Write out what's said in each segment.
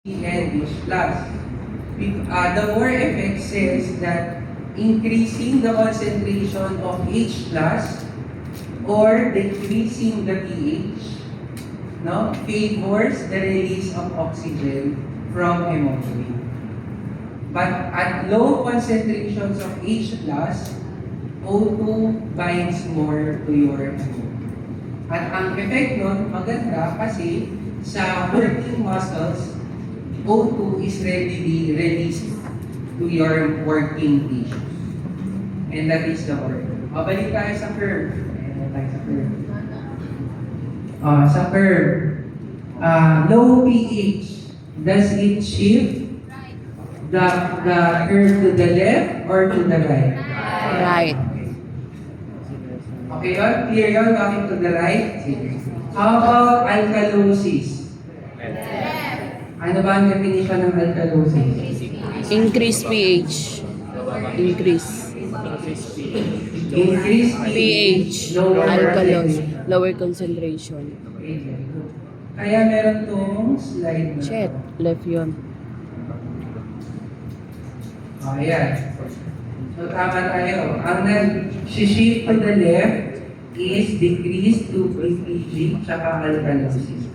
and H plus. The Moore effect says that increasing the concentration of H plus or decreasing the pH favors the release of oxygen from hemoglobin. But at low concentrations of H plus, O2 binds more to your hemoglobin. At ang effect nun, maganda kasi sa working muscles, O2 is readily released to your working tissues. And that is the order. Balik tayo sa curve. Ayan tayo sa curve. Sa curve, low pH, does it shift the curve to the left or to the right? Right. Okay yun? Clear yun? Talking to the right? How about alkalosis? Ano ba ang definition ng alkalosis? Increase pH. Increase Increase pH. lower Alkalos. pH. Lower concentration. Okay, very good. Kaya meron tong slide na. Shit. Left yun. Ayan. So tama tayo. Ang nag-shift to the left is decrease to pH tsaka alkalosis.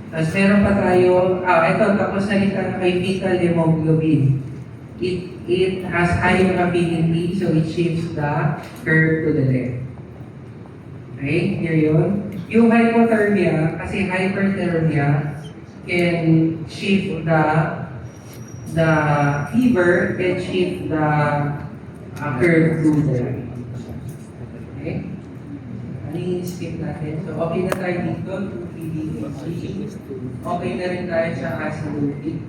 Tapos meron pa tayo, ito, tapos nalita kay fetal hemoglobin. It has higher affinity, so it shifts the curve to the left. Okay, here yun. Yung hypothermia, kasi hyperthermia can shift the fever, can shift the curve to the right. Okay? I-skip natin. So, okay na tayo dito. Okay na rin tayo sa acidotic.